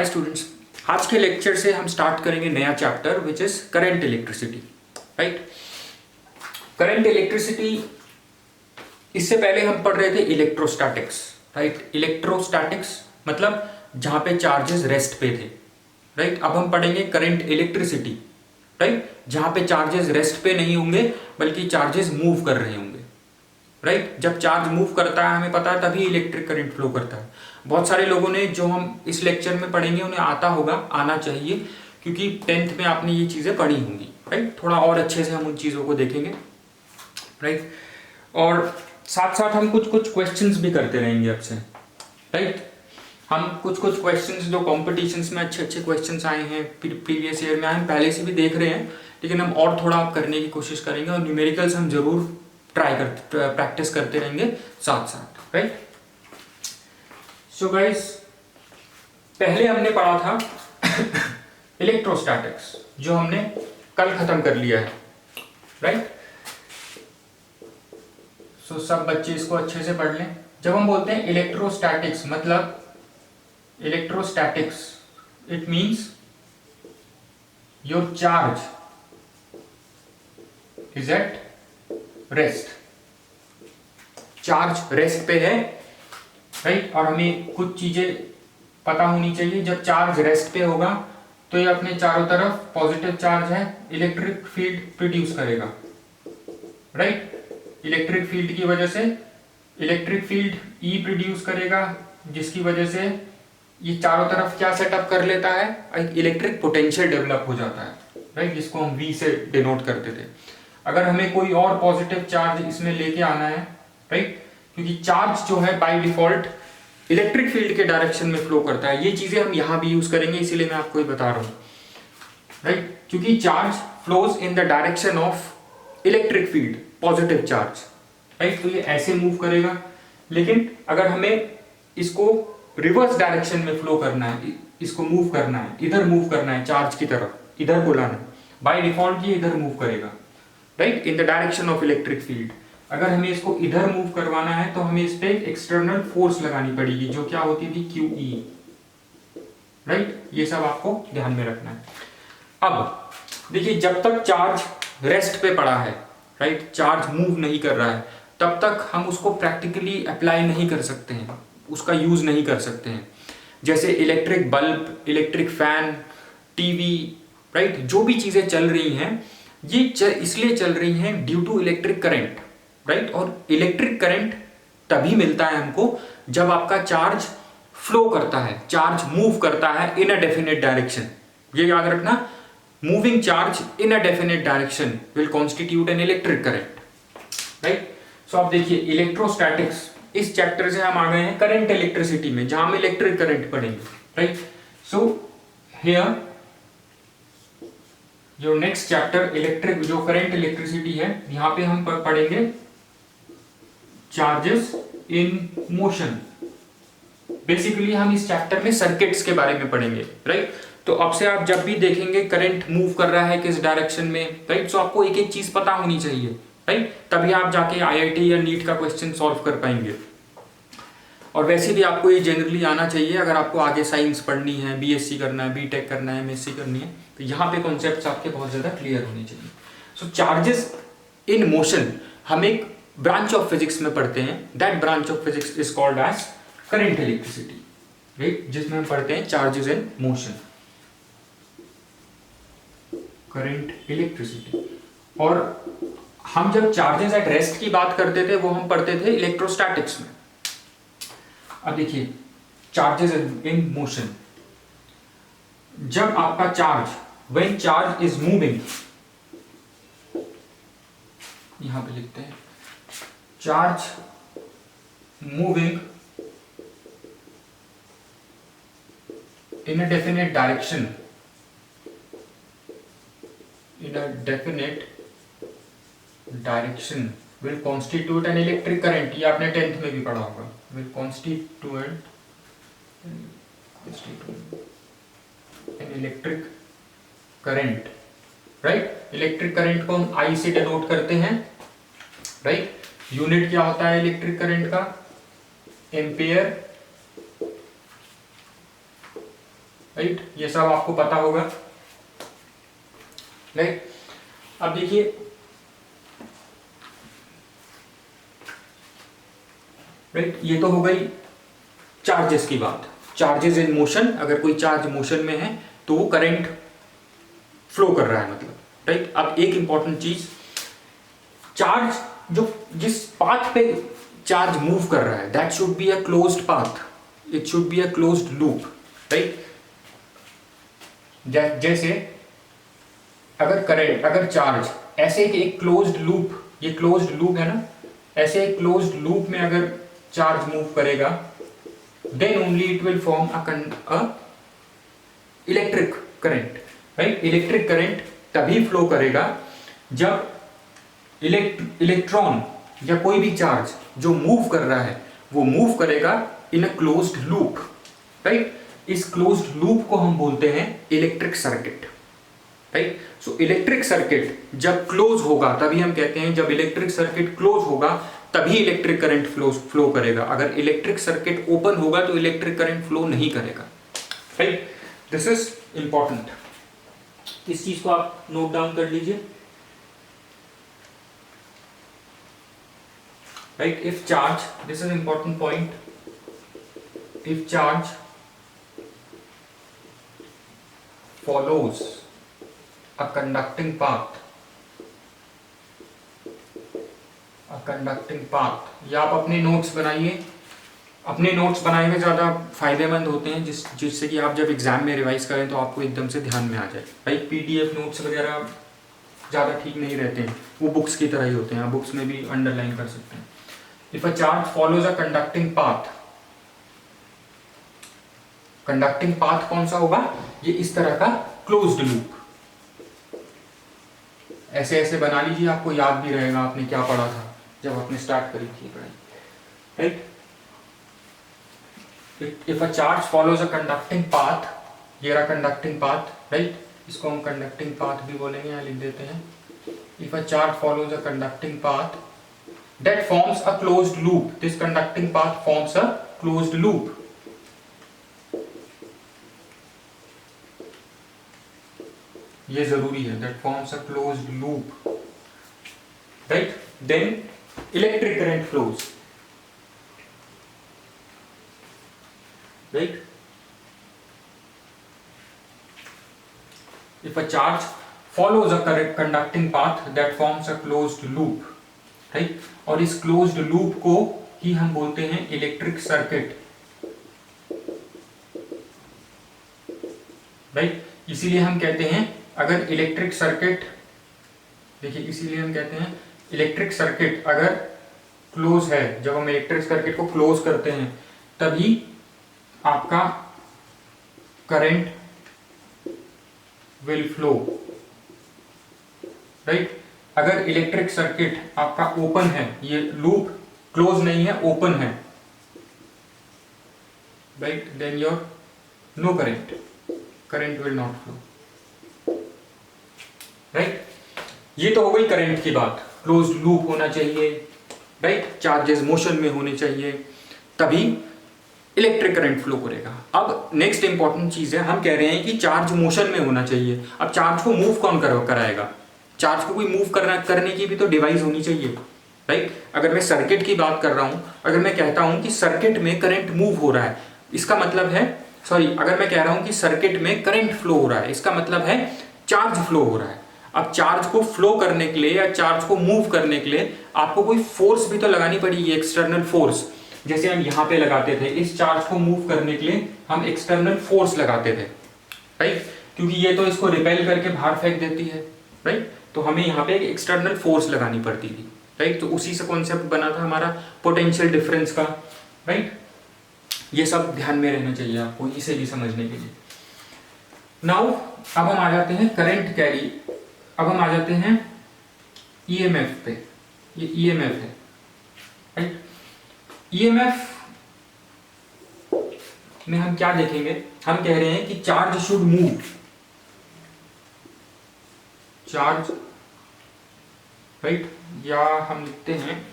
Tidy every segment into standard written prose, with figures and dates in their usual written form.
Hi students, आज के lecture से हम स्टार्ट करेंगे नया chapter which is current electricity. Right, current electricity, इससे पहले हम पढ़ रहे थे इलेक्ट्रोस्टैटिक्स। राइट, इलेक्ट्रोस्टैटिक्स मतलब जहां पे चार्जेस रेस्ट पे थे। राइट, अब हम पढ़ेंगे करंट इलेक्ट्रिसिटी। राइट, जहां पे चार्जेस रेस्ट पे नहीं होंगे बल्कि चार्जेस मूव कर रहे होंगे। राइट, जब चार्ज मूव करता है हमें पता है तभी इलेक्ट्रिक करंट फ्लो करता है। बहुत सारे लोगों ने जो हम इस लेक्चर में पढ़ेंगे उन्हें आता होगा, आना चाहिए, क्योंकि 10th में आपने ये चीजें पढ़ी होंगी। राइट, थोड़ा और अच्छे से हम उन चीजों को देखेंगे। राइट, और साथ साथ हम कुछ कुछ क्वेश्चंस भी करते रहेंगे आपसे। राइट, हम कुछ कुछ क्वेश्चंस जो कॉम्पिटिशन्स में अच्छे अच्छे क्वेश्चंस आए हैं, प्रीवियस ईयर में आए हैं, पहले से भी देख रहे हैं, लेकिन हम और थोड़ा करने की कोशिश करेंगे और न्यूमेरिकल्स हम जरूर प्रैक्टिस करते रहेंगे साथ साथ। राइट, सो गाइस, पहले हमने पढ़ा था इलेक्ट्रोस्टैटिक्स, जो हमने कल खत्म कर लिया है। राइट, सो सब बच्चे इसको अच्छे से पढ़ लें। जब हम बोलते हैं इलेक्ट्रोस्टैटिक्स, मतलब electrostatics it means your charge is at rest. Charge rest पे है। राइट, और हमें कुछ चीजें पता होनी चाहिए। जब चार्ज रेस्ट पे होगा तो ये अपने चारों तरफ पॉजिटिव चार्ज है, इलेक्ट्रिक फील्ड प्रोड्यूस करेगा। राइट, इलेक्ट्रिक फील्ड की वजह से इलेक्ट्रिक फील्ड ई प्रोड्यूस करेगा, जिसकी वजह से ये चारों तरफ क्या सेटअप कर लेता है, एक इलेक्ट्रिक पोटेंशियल डेवलप हो जाता है। राइट, जिसको हम V से डिनोट करते थे। अगर हमें कोई और पॉजिटिव चार्ज इसमें लेके आना है, राइट, क्योंकि चार्ज जो है बाय डिफॉल्ट इलेक्ट्रिक फील्ड के डायरेक्शन में फ्लो करता है। ये चीजें हम यहां भी यूज करेंगे, इसीलिए मैं आपको ये बता रहा हूं। राइट, क्योंकि charge flows in the direction of electric field, positive charge. Right, तो ये ऐसे मूव करेगा। लेकिन अगर हमें इसको रिवर्स डायरेक्शन में फ्लो करना है, इसको मूव करना है, इधर मूव करना है, चार्ज की तरफ इधर को लाना है, बाय डिफॉल्ट ये इधर मूव करेगा। Right, in the direction of electric field. अगर हमें इसको इधर मूव करवाना है तो हमें इस पे एक्सटर्नल फोर्स लगानी पड़ेगी, जो क्या होती थी, QE। राइट, ये सब आपको ध्यान में रखना है। अब देखिए, जब तक चार्ज रेस्ट पे पड़ा है, राइट, चार्ज मूव नहीं कर रहा है, तब तक हम उसको प्रैक्टिकली अप्लाई नहीं कर सकते हैं, उसका यूज नहीं कर सकते हैं। जैसे electric bulb, electric fan, TV, right, जो भी चीजें चल रही हैं ये इसलिए चल रही हैं due to electric current. Right, और इलेक्ट्रिक करंट तभी मिलता है हमको जब आपका चार्ज फ्लो करता है, चार्ज मूव करता है इन अ डेफिनेट डायरेक्शन। ये याद रखना, moving charge in a definite direction will constitute an electric current. Right, so आप देखिए इलेक्ट्रोस्टैटिक्स, इस चैप्टर से हम आ गए हैं करंट इलेक्ट्रिसिटी में, जहां हम इलेक्ट्रिक करंट पढ़ेंगे। राइट, सो हियर जो नेक्स्ट चैप्टर इलेक्ट्रिक, जो करंट इलेक्ट्रिसिटी है, यहां पे हम पढ़ेंगे चार्जेस इन मोशन। बेसिकली हम इस चैप्टर में सर्किट्स के बारे में पढ़ेंगे। राइट, तो अब से आप जब भी देखेंगे करंट मूव कर रहा है किस डायरेक्शन में, राइट, सो आपको एक एक चीज पता होनी चाहिए। राइट, तभी आप जाके IIT या नीट का क्वेश्चन सॉल्व कर पाएंगे। और वैसे भी आपको ये जनरली आना चाहिए अगर आपको आगे साइंस पढ़नी है, BSc करना है, BTech करना है, MSc करनी है, तो यहाँ पे कॉन्सेप्ट्स आपके बहुत ज्यादा क्लियर होने चाहिए। सो चार्जेस इन मोशन हम एक ब्रांच ऑफ फिजिक्स में पढ़ते हैं, that branch of physics is called as current electricity. Right, जिसमें हम पढ़ते हैं charges in motion, current electricity. और हम जब चार्जेस एट रेस्ट की बात करते थे वो हम पढ़ते थे इलेक्ट्रोस्टैटिक्स में। अब देखिए चार्जेस इन मोशन, जब आपका charge, when charge is moving, यहां पे लिखते हैं charge moving in a definite direction, in a definite direction will constitute an electric current। ये आपने 10th में भी पढ़ा होगा, will constitute an electric current। Right, electric current को हम I से डिनोट करते हैं। राइट, यूनिट क्या होता है इलेक्ट्रिक करंट का, एम्पियर राइट, ये सब आपको पता होगा, राइट। अब देखिए राइट, ये तो हो गई चार्जेस की बात, चार्जेस इन मोशन। अगर कोई चार्ज मोशन में है तो वो करंट फ्लो कर रहा है मतलब, राइट। अब एक इंपॉर्टेंट चीज, चार्ज जो जिस पाथ पे चार्ज मूव कर रहा है that should be a closed path, it should be a closed loop, right. जैसे अगर चार्ज ऐसे एक क्लोज्ड लूप, ये क्लोज्ड लूप है ना, ऐसे एक क्लोज्ड लूप में अगर चार्ज मूव करेगा then only it will form a electric current, right. Electric current तभी फ्लो करेगा जब इलेक्ट्रॉन या कोई भी चार्ज जो मूव कर रहा है वो मूव करेगा इन अ क्लोज्ड लूप, राइट। इस क्लोज्ड लूप को हम बोलते हैं electric circuit, right. So electric circuit जब क्लोज होगा तभी हम कहते हैं, जब इलेक्ट्रिक सर्किट क्लोज होगा तभी इलेक्ट्रिक करंट फ्लो करेगा। अगर इलेक्ट्रिक सर्किट ओपन होगा तो इलेक्ट्रिक करंट फ्लो नहीं करेगा, राइट। दिस इज इंपॉर्टेंट, इस चीज को आप नोट डाउन कर लीजिए, right. If charge, this is important point, if charge follows a conducting path, या आप अपने नोट्स बनाइए, अपने नोट्स बनाए हुए ज़्यादा फायदेमंद होते हैं जिससे कि आप जब एग्जाम में रिवाइज करें तो आपको एकदम से ध्यान में आ जाए। भाई पीडीएफ नोट्स वगैरह ज़्यादा ठीक नहीं रहते हैं, वो बुक्स की तरह ही होते हैं, आप बुक्स में भी अंडरलाइन कर सकते हैं। If a charge follows a conducting path, conducting path कौन सा होगा, ये इस तरह का क्लोज्ड लूप, ऐसे ऐसे बना लीजिए, आपको याद भी रहेगा आपने क्या पढ़ा था जब आपने स्टार्ट करी थी पढ़ाई, right. If a charge follows a conducting path, ये रहा कंडक्टिंग पाथ, राइट, इसको हम कंडक्टिंग पाथ भी बोलेंगे, यहाँ लिख देते हैं। If a charge follows a conducting path that forms a closed loop, this conducting path forms a closed loop, ये जरूरी है, that forms a closed loop, right. Then electric current flows, right. If a charge follows a conducting path that forms a closed loop, right. और इस closed loop को ही हम बोलते हैं electric circuit, right. इसीलिए हम कहते हैं अगर इलेक्ट्रिक सर्किट, देखिए इसीलिए हम कहते हैं इलेक्ट्रिक सर्किट अगर क्लोज है, जब हम इलेक्ट्रिक सर्किट को क्लोज करते हैं तभी आपका करंट विल फ्लो, राइट। अगर इलेक्ट्रिक सर्किट आपका ओपन है, ये लूप क्लोज नहीं है, ओपन है, right, then your no current will not flow, right. ये तो हो गई करंट की बात, क्लोज लूप होना चाहिए, राइट, चार्जेस मोशन में होने चाहिए तभी इलेक्ट्रिक करंट फ्लो करेगा। अब नेक्स्ट इंपॉर्टेंट चीज है, हम कह रहे हैं कि चार्ज मोशन में होना चाहिए। अब चार्ज को मूव कौन कराएगा, चार्ज को कोई मूव करने की भी तो डिवाइस होनी चाहिए, राइट। अगर मैं सर्किट की बात कर रहा हूं, अगर मैं कहता हूं कि सर्किट में करंट मूव हो रहा है, इसका मतलब है, अगर मैं कह रहा हूं कि सर्किट में करंट फ्लो हो रहा है, इसका मतलब है चार्ज फ्लो हो रहा है। अब चार्ज को फ्लो करने के लिए या चार्ज को मूव करने के लिए आपको कोई फोर्स भी तो लगानी पड़ेगी, एक्सटर्नल फोर्स, जैसे हम यहां पे लगाते थे, इस चार्ज को मूव करने के लिए हम एक्सटर्नल फोर्स लगाते थे, राइट, क्योंकि ये तो इसको रिपेल करके बाहर फेंक देती है, राइट, तो हमें यहाँ पे एक एक्सटर्नल फोर्स लगानी पड़ती थी, राइट। तो उसी से कॉन्सेप्ट बना था हमारा पोटेंशियल डिफरेंस का, राइट। ये सब ध्यान में रहना चाहिए आपको इसे भी समझने के लिए। नाउ अब हम आ जाते हैं करंट कैरी, अब हम आ जाते हैं ईएमएफ पे, ये ईएमएफ है, राइट। ईएमएफ में हम क्या देखेंगे, हम कह रहे हैं कि charge should move, charge, right, या हम लिखते हैं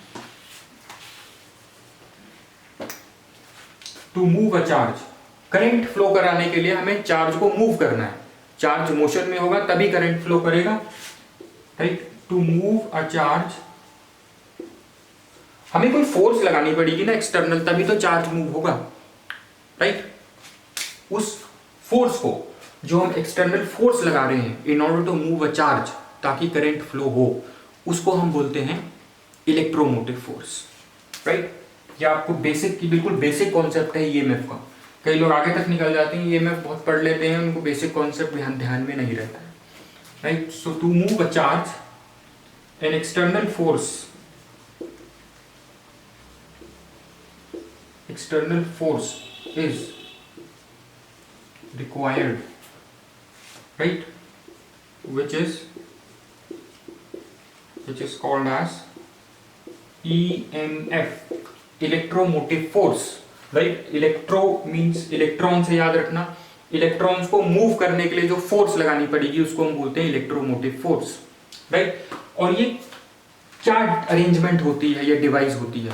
to move a charge, current flow कराने के लिए हमें चार्ज को मूव करना है, चार्ज मोशन में होगा तभी करंट फ्लो करेगा, right. To move a charge, हमें कोई फोर्स लगानी पड़ेगी ना एक्सटर्नल, तभी तो चार्ज मूव होगा, राइट। उस फोर्स को, जो हम एक्सटर्नल फोर्स लगा रहे हैं in order to move a charge, ताकि करंट फ्लो हो, उसको हम बोलते हैं इलेक्ट्रोमोटिव फोर्स, राइट। ये आपको बेसिक की बिल्कुल बेसिक कॉन्सेप्ट है ईएमएफ का। कई लोग आगे तक निकल जाते हैं, ईएमएफ बहुत पढ़ लेते हैं, उनको बेसिक कॉन्सेप्ट ध्यान में नहीं रहता है, right. So to move a charge an external force is required, right, which is called as EMF, electromotive force, right। Electro means electron से याद रखना, इलेक्ट्रॉन्स को मूव करने के लिए जो फोर्स लगानी पड़ेगी उसको हम बोलते हैं इलेक्ट्रोमोटिव फोर्स, राइट। और ये क्या अरेंजमेंट होती है, ये डिवाइस होती है,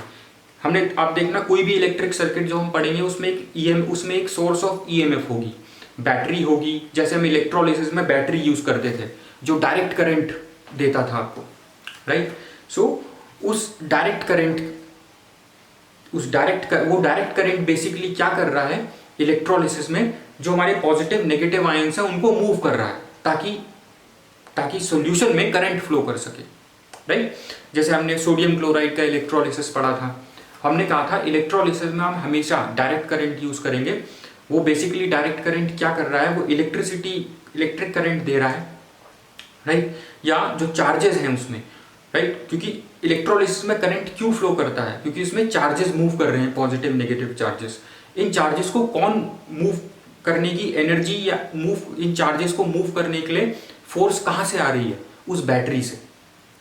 हमने आप देखना कोई भी इलेक्ट्रिक सर्किट जो हम पढ़ेंगे उसमें एक सोर्स ऑफ ईएमएफ होगी, बैटरी होगी। जैसे हम इलेक्ट्रोलिसिस में बैटरी यूज करते थे जो डायरेक्ट करंट देता था आपको, राइट। सो वो डायरेक्ट करंट बेसिकली क्या कर रहा है इलेक्ट्रोलिसिस में, जो हमारे पॉजिटिव नेगेटिव आयंस हैं उनको मूव कर रहा है ताकि सॉल्यूशन में करंट फ्लो कर सके, राइट। जैसे हमने सोडियम क्लोराइड का इलेक्ट्रोलिसिस पढ़ा था, हमने कहा था इलेक्ट्रोलिसिस में हम हमेशा डायरेक्ट करंट यूज करेंगे। वो बेसिकली डायरेक्ट करंट क्या कर रहा है, वो इलेक्ट्रिक करंट दे रहा है, राइट, या जो चार्जेस हैं उसमें, राइट। क्योंकि इलेक्ट्रोलिसिस में करंट क्यों फ्लो करता है, क्योंकि इसमें चार्जेस मूव कर रहे हैं, पॉजिटिव नेगेटिव चार्जेस। इन चार्जेस को कौन मूव करने की एनर्जी या इन चार्जेस को मूव करने के लिए फोर्स कहाँ से आ रही है, उस बैटरी से,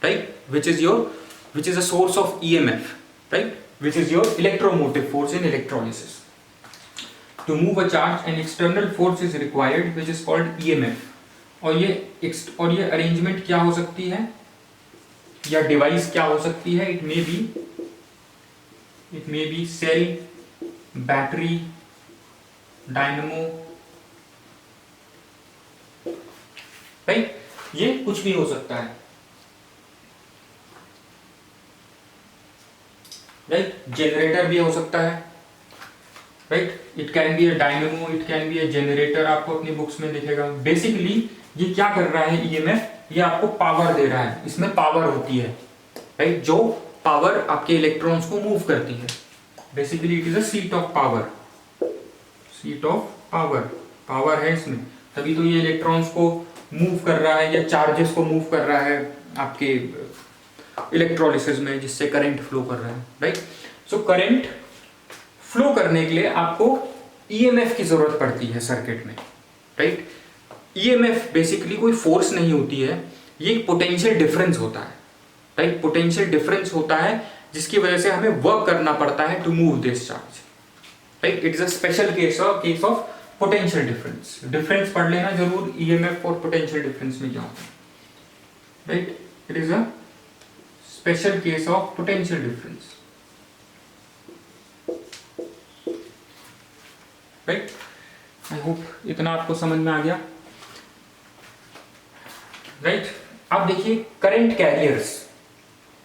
right, which is a source of EMF, right, which is your electromotive force in electrolysis. To move a charge, an external force is required, which is called EMF. और ये अरेंजमेंट क्या हो सकती है या डिवाइस क्या हो सकती है, it may be cell, battery, dynamo, right, ये कुछ भी हो सकता है, राइट। जनरेटर भी हो सकता है, right, it can be a dynamo, it can be a generator, आपको अपनी बुक्स में दिखेगा। बेसिकली ये क्या कर रहा है ईएमएफ, ये आपको पावर दे रहा है, इसमें पावर होती है, राइट, जो पावर आपके इलेक्ट्रॉन्स को मूव करती है। Basically it is a seat of power है इसमें, तभी तो ये इलेक्ट्रॉन्स को मूव कर रहा है या चार्जेस को मूव कर रहा है आपके इलेक्ट्रोलिसिस में, जिससे करंट फ्लो कर रहा है, राइट। सो करंट फ्लो करने के लिए आपको ईएमएफ की जरूरत पड़ती है सर्किट में, राइट। ईएमएफ बेसिकली कोई फोर्स नहीं होती है, ये एक पोटेंशियल डिफरेंस होता है, राइट। पोटेंशियल डिफरेंस होता है जिसकी वजह से हमें वर्क करना पड़ता है to move this charge, right. It is a special case of potential difference पढ़ लेना जरूर, ईएमएफ और पोटेंशियल डिफरेंस में क्या होता है, right. It is a special case of potential difference, right? I hope इतना आपको समझ में आ गया, right? अब देखिए करंट कैरियर्स,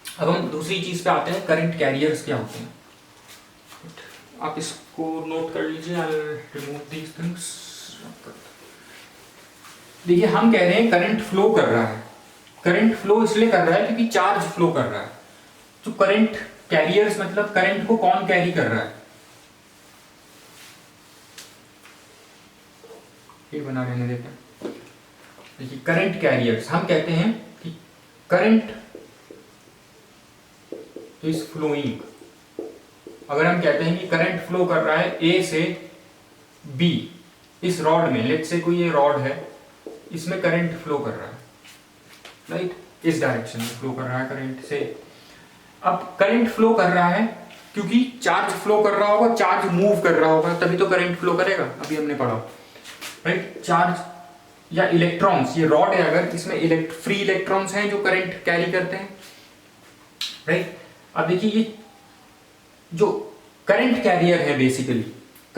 अब हम दूसरी चीज पे आते हैं, करंट कैरियर्स क्या होते हैं, आप इसको नोट कर लीजिए, I'll remove these things। देखिए हम कह रहे हैं करंट फ्लो कर रहा है, करंट फ्लो इसलिए कर रहा है क्योंकि चार्ज फ्लो कर रहा है। तो करंट कैरियर्स मतलब करंट को कौन कैरी कर रहा है, ये बना रहने देते हैं। देखिए करंट कैरियर्स, हम कहते हैं कि करंट इज फ्लोइंग, अगर हम कहते हैं कि करंट फ्लो कर रहा है ए से बी, इस रॉड में, लेट्स से कोई ये रॉड है, इसमें करंट फ्लो कर रहा है, राइट, इस डायरेक्शन में फ्लो कर रहा है करंट से। अब करंट फ्लो कर रहा है क्योंकि चार्ज फ्लो कर रहा होगा, चार्ज मूव कर रहा होगा, तभी तो करंट फ्लो करेगा, अभी हमने पढ़ा, राइट। चार्ज या इलेक्ट्रॉन्स, ये रॉड है अगर, इसमें फ्री इलेक्ट्रॉन्स हैं जो करंट कैरी करते हैं, राइट। अब देखिए ये जो करंट कैरियर है, बेसिकली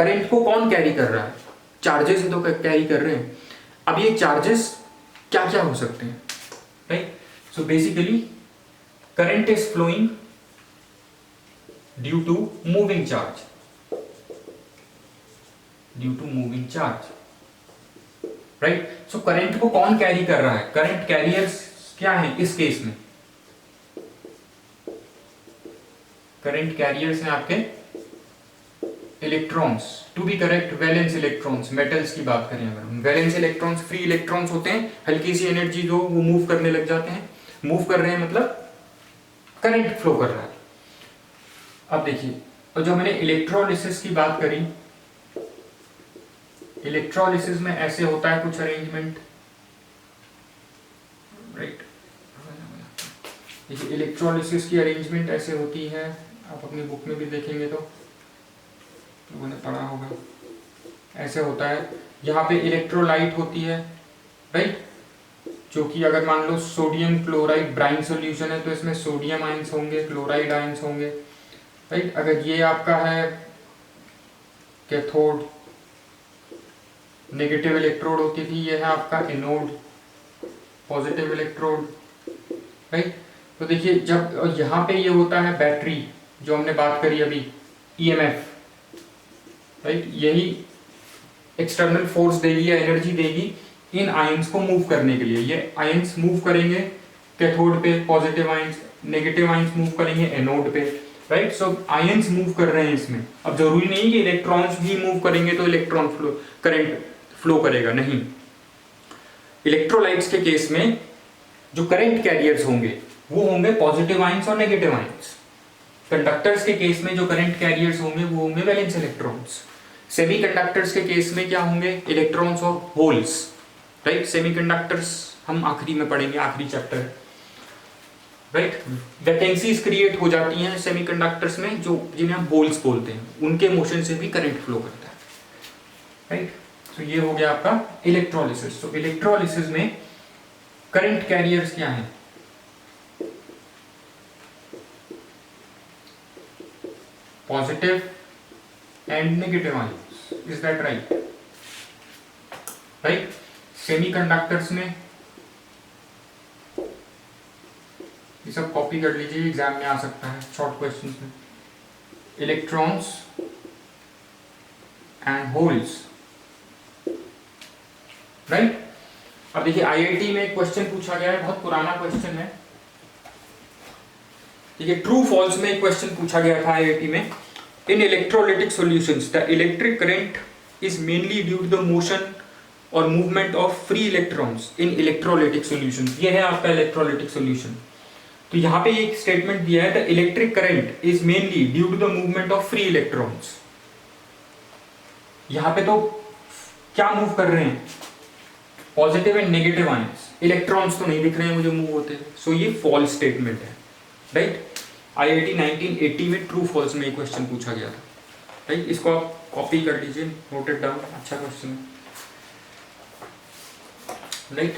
करंट को कौन कैरी कर रहा है? चार्जेस ही तो कैरी कर रहे हैं। अब ये चार्जेस क्या क्या हो सकते हैं, right? So basically current is flowing due to moving charge, due to moving charge, right? So current को कौन कैरी कर रहा है? करंट कैरियर्स क्या है इस केस में? करंट कैरियर्स हैं आपके electrons, to be correct valence electrons. Metals की बात करें अगर हम, वैलेंस इलेक्ट्रॉन्स फ्री इलेक्ट्रॉन्स होते हैं, हल्की सी एनर्जी जो वो मूव करने लग जाते हैं। मूव कर रहे हैं मतलब करंट फ्लो कर रहा है। अब देखिए, और जो मैंने इलेक्ट्रोलिसिस की बात करी, इलेक्ट्रोलिसिस में ऐसे होता है कुछ अरेंजमेंट, राइट? देखिए इलेक्ट्रोलिसिस की अरेंजमेंट ऐसे होती है, आप अपनी बुक में भी देखेंगे तो लोगों ने पढ़ा होगा। ऐसे होता है, यहाँ पे इलेक्ट्रोलाइट होती है, राइट? जो कि अगर मान लो सोडियम क्लोराइड ब्राइन सॉल्यूशन है तो इसमें सोडियम आयंस होंगे, क्लोराइड आयंस होंगे, राइट? अगर ये आपका है कैथोड, नेगेटिव इलेक्ट्रोड होती थी, ये है आपका एनोड, पॉजिटिव इलेक्ट्रोड, राइट? तो देखिए जब यहाँ पे ये होता है बैटरी, जो हमने बात करी अभी, ईएमएफ, राइट? यही एक्सटर्नल फोर्स देगी या एनर्जी देगी इन आयंस को मूव करने के लिए। ये आयंस मूव करेंगे कैथोड पे, positive ions, negative ions move करेंगे एनोड पे, राइट? सो आयंस मूव कर रहे हैं इसमें। अब जरूरी नहीं कि इलेक्ट्रॉन्स भी मूव करेंगे तो इलेक्ट्रॉन फ्लो, करंट फ्लो करेगा, नहीं। इलेक्ट्रोलाइट्स के केस में जो करंट कैरियर्स होंगे वो होंगे पॉजिटिव आयंस और नेगेटिव आयंस। कंडक्टर्स के केस में जो करंट कैरियर्स होंगे वो होंगे वैलेंस इलेक्ट्रॉन्स। सेमीकंडक्टर्स के केस में क्या होंगे? इलेक्ट्रॉन्स और होल्स, राइट? सेमीकंडक्टर्स हम आखिरी में पढ़ेंगे, आखिरी चैप्टर, राइट? वैकेंसीज क्रिएट हो जाती हैं सेमीकंडक्टर्स में, जो जिन्हें हम होल्स बोलते हैं, उनके मोशन से भी करंट फ्लो करता है, राइट? तो ये हो गया आपका इलेक्ट्रोलिसिस। तो इलेक्ट्रोलिसिस में करंट कैरियर्स क्या हैं? Positive and negative ions, is that right? Right? Semiconductors में ये सब कॉपी कर लीजिए, एग्जाम में आ सकता है शॉर्ट क्वेश्चंस में। Electrons and holes, right? अब देखिए आईआईटी में एक क्वेश्चन पूछा गया है, बहुत पुराना क्वेश्चन है। देखिए ट्रू फॉल्स में एक क्वेश्चन पूछा गया था आईआईटी में। In electrolytic solutions the electric current is mainly due to the motion और movement of free electrons in electrolytic solutions. ये है आपका इलेक्ट्रोलाइटिक सॉल्यूशन। तो यहाँ पे एक स्टेटमेंट दिया है, the electric current is mainly due to the movement of free electrons. यहाँ पे तो क्या मूव कर रहे हैं? Positive and negative ions. Electrons तो नहीं दिख रहे हैं मुझे मूव होते हैं, सो ये फॉल्स स्टेटमेंट है, राइट? आईआईटी 1980 में ट्रू फॉल्स में एक क्वेश्चन पूछा गया था, राइट? इसको आप कॉपी कर लीजिए, नोट इट डाउन, अच्छा क्वेश्चन है, राइट?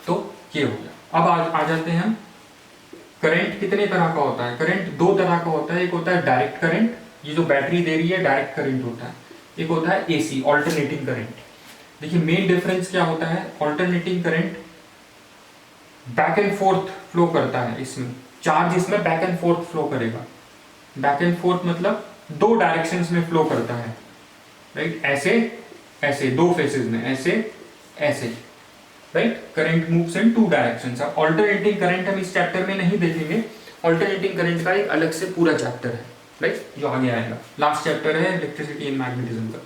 तो ये हो गया। अब आ जाते हैं हम, करंट कितने तरह का होता है? करंट दो तरह का होता है। एक होता है डायरेक्ट करंट, ये जो बैटरी दे रही है डायरेक्ट करंट होता है। एक होता है एसी, ऑल्टरनेटिंग करंट। देखिए मेन डिफरेंस क्या होता है? Alternating current back and fourth flow करता है, इसमें चार्ज इसमें बैक एंड फोर्थ फ्लो करेगा। बैक एंड फोर्थ मतलब दो डायरेक्शंस में फ्लो करता है, राइट? ऐसे ऐसे दो फेसेस में, ऐसे ऐसे, right? Current moves in two directions. अब ऑल्टरनेटिंग करंट हम इस चैप्टर में नहीं देखेंगे, ऑल्टरनेटिंग करंट का एक अलग से पूरा चैप्टर है, राइट? जो आगे आएगा, लास्ट चैप्टर है इलेक्ट्रिसिटी एंड मैग्नेटिज्म का।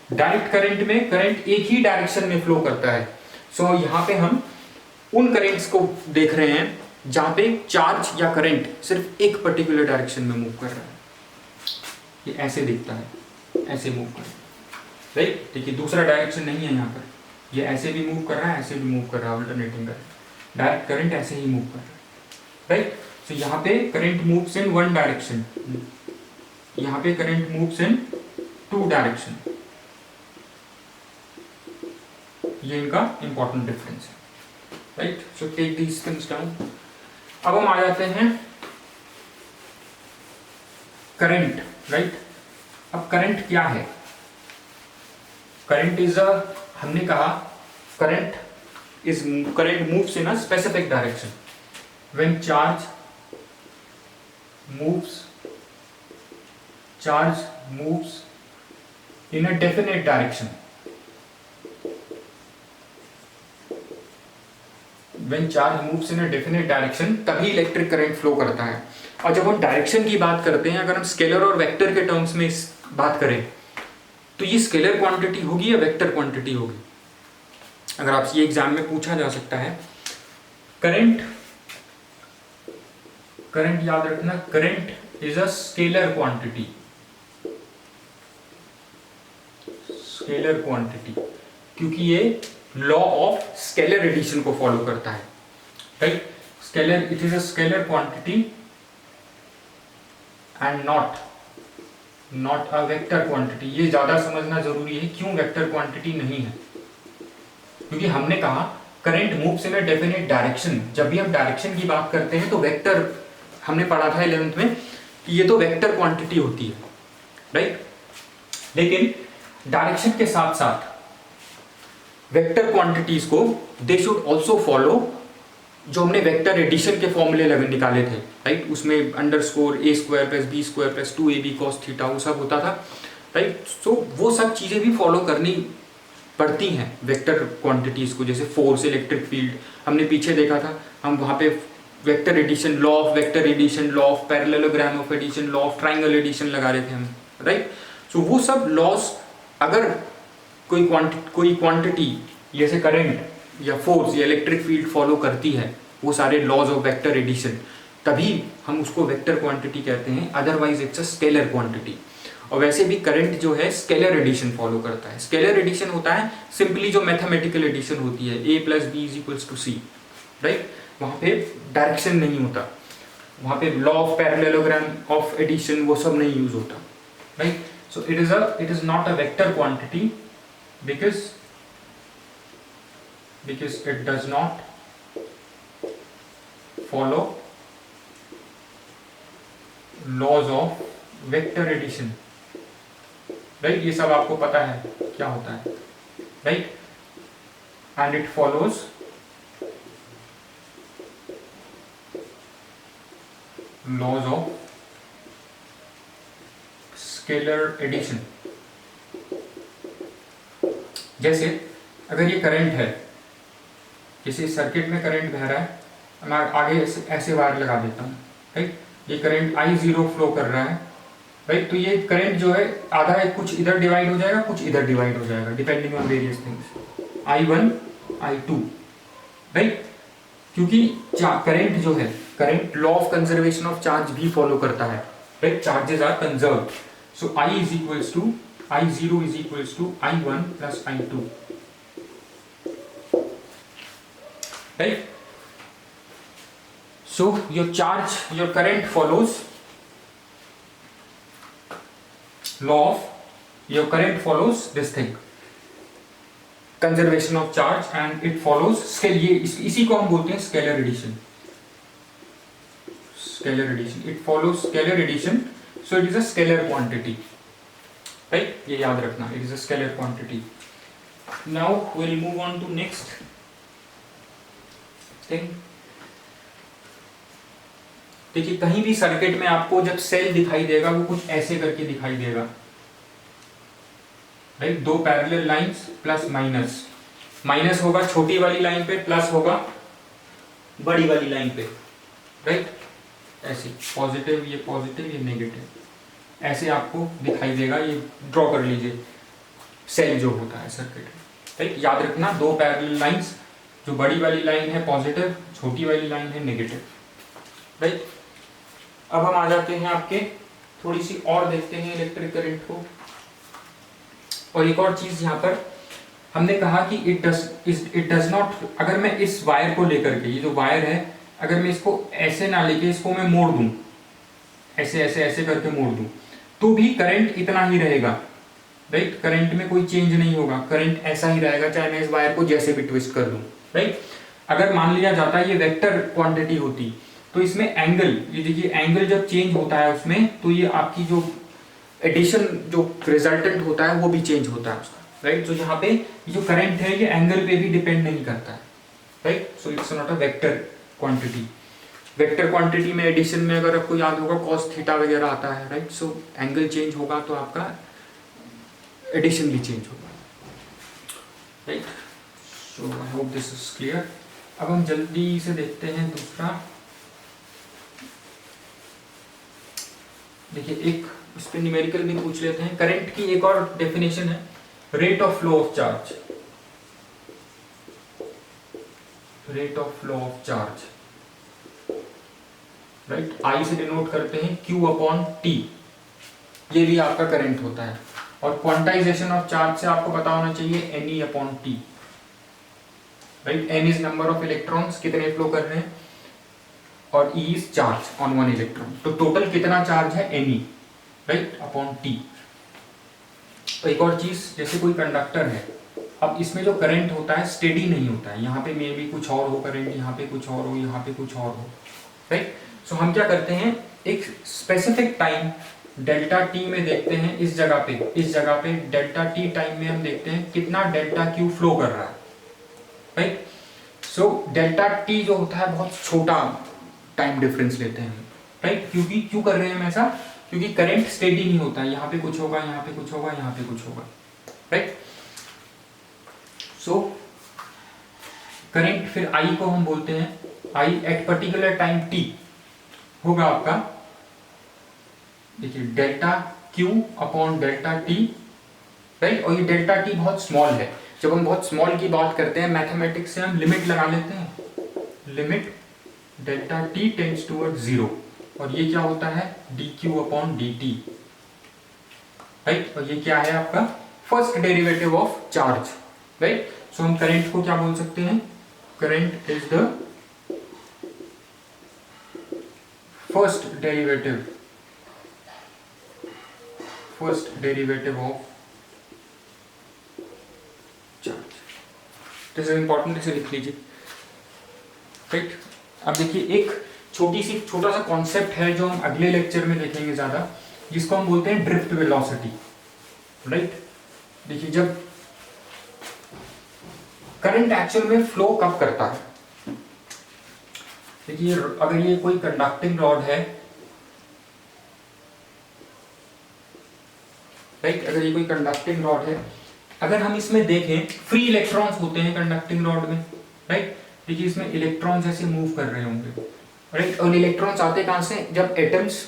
डायरेक्ट करंट में करंट एक ही डायरेक्शन में फ्लो करता है। सो यहाँ पे हम उन करंट्स को देख रहे हैं जहां पे चार्ज या करंट सिर्फ एक पर्टिकुलर डायरेक्शन में मूव कर रहा है। ये ऐसे दिखता है, ऐसे मूव कर रहा है, राइट? देखिए दूसरा डायरेक्शन नहीं है यहाँ पर, ये ऐसे भी मूव कर रहा है, ऐसे भी मूव कर रहा है। ऑल्टरनेटिंग करंट, डायरेक्ट करंट ऐसे ही मूव कर रहा है, राइट? तो यहाँ पे current moves in one direction, यहाँ पे current moves in two direction. ये इनका इंपॉर्टेंट डिफरेंस है, right? So take these things down. अब हम आ जाते हैं करंट, राइट? अब करंट क्या है? करंट इज अ, हमने कहा current moves in a specific direction. When charge moves in a definite direction, when charge moves in a definite direction तभी इलेक्ट्रिक करंट फ्लो करता है। और जब हम डायरेक्शन की बात करते हैं, अगर हम स्केलर और वेक्टर के टर्म्स में बात करें तो ये स्केलर क्वांटिटी होगी या वेक्टर क्वांटिटी होगी? अगर आपसे ये एग्जाम में पूछा जा सकता है, करंट याद रखना, current is a scalar quantity, क्योंकि ये लॉ ऑफ स्केलर एडिशन को फॉलो करता है, right? Scalar, it is a scalar quantity and not a vector quantity. ये ज्यादा समझना जरूरी है। क्यों वेक्टर क्वांटिटी नहीं है? क्योंकि हमने कहा current moves in a definite direction. जब भी हम डायरेक्शन की बात करते हैं तो वेक्टर, हमने पढ़ा था 11th में कि ये तो वेक्टर क्वांटिटी होती है, राइट? लेकिन डायरेक्शन के साथ साथ वेक्टर क्वांटिटीज को दे शुड ऑल्सो फॉलो, जो हमने वेक्टर एडिशन के फॉर्मूले निकाले थे, राइट? उसमें underscore a square plus b square plus 2ab cos theta वो सब होता था, राइट? सो वो सब चीजें भी फॉलो करनी पड़ती हैं वेक्टर क्वांटिटीज को। जैसे फोर्स, इलेक्ट्रिक फील्ड हमने पीछे देखा था, हम वहां पे vector addition, law of vector addition, law of parallelogram of addition, law of triangle addition लगा रहे थे हम, राइट? सो वो सब लॉस, अगर कोई क्वांटिटी जैसे करंट या फोर्स या इलेक्ट्रिक फील्ड फॉलो करती है वो सारे लॉज ऑफ वेक्टर एडिशन, तभी हम उसको वेक्टर क्वांटिटी कहते हैं, otherwise it's a scalar quantity. और वैसे भी करंट जो है स्केलर एडिशन फॉलो करता है। स्केलर एडिशन होता है सिंपली जो मैथमेटिकल एडिशन होती है, a plus B is equals to C, right? वहां पे डायरेक्शन नहीं होता, वहां पे law of parallelogram of addition वो सब नहीं यूज होता, right? So it is not a vector quantity because it does not follow laws of vector addition, right? ये सब आपको पता है क्या होता है, right? and it follows laws of scalar addition। जैसे अगर ये करंट है, जैसे सर्किट में करंट बह रहा है, मैं आगे ऐसे वायर लगा देता हूँ, राइट? ये करंट I0 फ्लो कर रहा है, राइट? तो ये करंट जो है आधा है, कुछ इधर डिवाइड हो जाएगा, कुछ इधर डिवाइड हो जाएगा, depending on various things, I1 I2, right? क्योंकि करंट जो है, current law of conservation of charge भी फॉलो करता है, right? Charges are conserved, so I0 is equals to I1 plus I2, right? So your current follows your current follows this thing, conservation of charge, and it follows scale, ये इसी को हम बोलते हैं scalar addition, it follows scalar addition, so it is a scalar quantity, right? ये याद रखना, it is a scalar quantity। now we'll move on to next thing। देखिए कहीं भी सर्किट में आपको जब सेल दिखाई देगा वो कुछ ऐसे करके दिखाई देगा, राइट? दो parallel lines plus minus, minus होगा छोटी वाली लाइन पे, प्लस होगा बड़ी वाली लाइन पे, राइट? ऐसे पॉजिटिव, ये नेगेटिव, ऐसे आपको दिखाई देगा। ये ड्रॉ कर लीजिए सेल जो होता है सर्किट, राइट? याद रखना दो पैरेलल लाइंस, जो बड़ी वाली लाइन है पॉजिटिव, छोटी वाली लाइन है नेगेटिव, राइट? अब हम आ जाते हैं आपके, थोड़ी सी और देखते हैं इलेक्ट्रिक करंट को। और एक और चीज यहाँ पर हमने कहा कि इट डज नॉट, अगर मैं इस वायर को लेकर के, ये जो वायर है, अगर मैं इसको ऐसे ना लेके इसको मैं मोड़ दूं, ऐसे ऐसे ऐसे करके मोड़ दूं, तो भी करंट इतना ही रहेगा, राइट? करंट में कोई चेंज नहीं होगा, करंट ऐसा ही रहेगा, चाहे मैं इस वायर को जैसे भी ट्विस्ट कर दूं, राइट? अगर मान लिया जाता है ये वेक्टर क्वांटिटी होती, तो इसमें एंगल, ये देखिए एंगल जब चेंज होता है उसमें, तो ये आपकी जो एडिशन जो रिजल्टेंट होता है वो भी चेंज होता है उसका, राइट। तो यहाँ पे जो करंट है ये एंगल पे भी डिपेंड नहीं करता है, right. So it's not a vector quantity. Vector quantity में एडिशन में अगर आपको याद होगा कॉस थीटा वगैरह आता है, राइट। सो एंगल चेंज होगा तो आपका एडिशन भी चेंज होगा, right. So I hope this is clear. अब हम जल्दी से देखते हैं दूसरा। देखिए एक इस पे न्यूमेरिकल भी पूछ लेते हैं। करंट की एक और डेफिनेशन है, rate of flow of charge. Rate of flow of charge, right. I से डिनोट करते हैं Q अपॉन टी, ये भी आपका करंट होता है। और क्वांटाइजेशन ऑफ चार्ज से आपको पता होना चाहिए Ne upon T, right. N is number of electrons, कितने फ्लो कर रहे हैं, और E is charge on one electron. तो टोटल कितना चार्ज है Ne, राइट, अपॉन टी। तो एक और चीज, जैसे कोई कंडक्टर है, अब इसमें जो करंट होता है स्टेडी नहीं होता है। यहाँ पे मे भी कुछ और हो करंट, यहाँ पे कुछ और हो, यहाँ पे कुछ और हो, राइट। सो हम क्या करते हैं, एक स्पेसिफिक टाइम डेल्टा टी में देखते हैं, इस जगह पे डेल्टा टी टाइम में हम देखते हैं कितना डेल्टा क्यू फ्लो कर रहा है, राइट। सो डेल्टा टी जो होता है बहुत छोटा टाइम डिफरेंस लेते हैं, राइट। क्योंकि क्यों कर रहे हैं हम ऐसा, क्योंकि करंट स्टेडी नहीं होता है, यहाँ पे कुछ होगा, यहाँ पे कुछ होगा, यहाँ पे कुछ होगा, राइट। सो करंट फिर आई को हम बोलते हैं, आई एट पर्टिकुलर टाइम टी होगा आपका, देखिए delta Q upon delta T, right. और ये डेल्टा टी बहुत स्मॉल है। जब हम बहुत स्मॉल की बात करते हैं मैथमेटिक्स से हम लिमिट लगा लेते हैं, limit delta t tends towards 0, और ये क्या होता है d q upon d t, right. और ये क्या है आपका first derivative of charge, right. So हम करंट को क्या बोल सकते हैं, current is the first derivative of charge. This is important, इसे लिख लीजिए, राइट। अब देखिए एक छोटा सा कॉन्सेप्ट है जो हम अगले लेक्चर में देखेंगे ज्यादा, जिसको हम बोलते हैं ड्रिफ्ट वेलोसिटी, राइट। देखिए जब करंट एक्चुअल में फ्लो कब करता है, देखिए अगर ये कोई कंडक्टिंग रॉड है, राइट, अगर ये कोई कंडक्टिंग रॉड है, अगर हम इसमें देखें फ्री इलेक्ट्रॉन्स होते हैं कंडक्टिंग रॉड में, राइट। देखिए इसमें इलेक्ट्रॉन्स ऐसे मूव कर रहे होंगे, राइट। और इलेक्ट्रॉन्स आते कहां से, जब एटम्स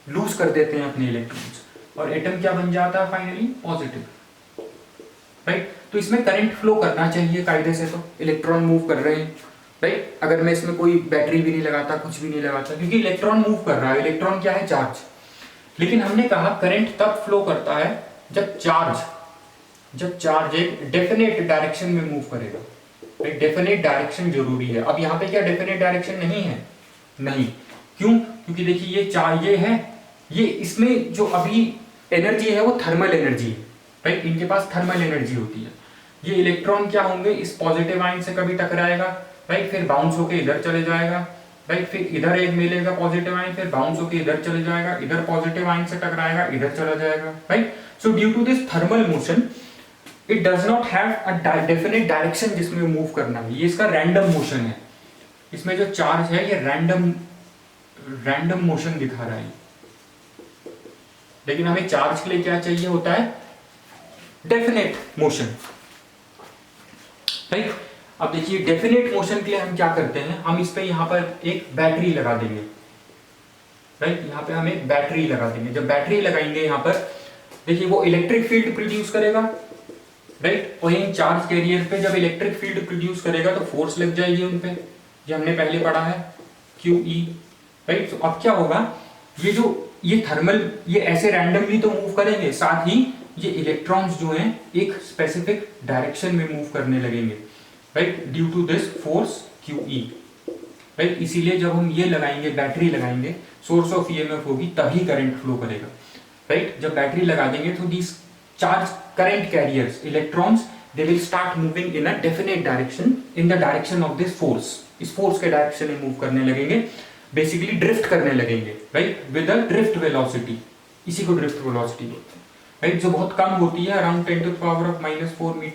लूज कर देते हैं अपने इलेक्ट्रॉन्स, और एटम क्या बन जाता है फाइनली, पॉजिटिव, राइट। तो इसमें करंट फ्लो करना चाहिए कायदे से, तो इलेक्ट्रॉन मूव कर रहे हैं, राइट। अगर मैं इसमें कोई बैटरी भी नहीं लगाता, कुछ भी नहीं लगाता, क्योंकि इलेक्ट्रॉन मूव कर रहा है, इलेक्ट्रॉन क्या है, चार्ज। लेकिन हमने कहा करंट तब फ्लो करता है जब चार्ज एक डेफिनेट डायरेक्शन में मूव करेगा, एक डेफिनेट डायरेक्शन जरूरी है। अब यहाँ पे क्या डेफिनेट डायरेक्शन नहीं है, नहीं, क्यों, क्योंकि देखिए ये चार्ज ये है, ये इसमें जो अभी एनर्जी है वो थर्मल एनर्जी है, राइट। इनके पास थर्मल एनर्जी होती है। ये इलेक्ट्रॉन क्या होंगे, इस पॉजिटिव आयन से कभी टकराएगा, राइट, फिर बाउंस होके इधर चले जाएगा, राइट, फिर इधर एक मिलेगा पॉजिटिव आयन, फिर बाउंस होके इधर चले जाएगा, इधर पॉजिटिव आयन से टकराएगा, इधर चला जाएगा, right. So due to this thermal motion it does not have a definite direction जिसमें मूव करना है, ये इसका रैंडम मोशन है। इसमें जो चार्ज है ये रैंडम मोशन दिखा रहा है। लेकिन हमें चार्ज के लिए क्या चाहिए होता है, डेफिनेट मोशन, राइट। अब देखिए डेफिनेट मोशन के लिए हम क्या करते हैं, हम इस पे यहाँ पर एक बैटरी लगा देंगे, राइट। यहाँ पे हम एक बैटरी लगा देंगे। जब बैटरी लगाएंगे यहाँ पर, देखिए वो इलेक्ट्रिक फील्ड प्रोड्यूस करेगा, राइट। और इन चार्ज कैरियर पे जब इलेक्ट्रिक फील्ड प्रोड्यूस करेगा तो फोर्स लग जाएगी उन पे, जो हमने पहले पढ़ा है QE, राइट। तो अब क्या होगा, ये थर्मल ये ऐसे रैंडमली तो मूव करेंगे, साथ ही ये इलेक्ट्रॉन्स जो हैं एक स्पेसिफिक डायरेक्शन में मूव करने लगेंगे, right, due to this force QE, right. इसीलिए जब हम ये लगाएंगे, बैटरी लगाएंगे, सोर्स ऑफ EMF होगी, तभी करंट फ्लो करेगा, राइट। जब बैटरी लगा देंगे तो this charge current carriers electrons they will start moving in a definite direction, in the direction of this force, इस फोर्स के डायरेक्शन में मूव करने लगेंगे, बेसिकली ड्रिफ्ट करने लगेंगे, right, with a drift velocity. इसी को ड्रिफ्ट वेलोसिटी बोलते हैं, राइट, जो बहुत कम होती है, around 10 to the power of -4 metre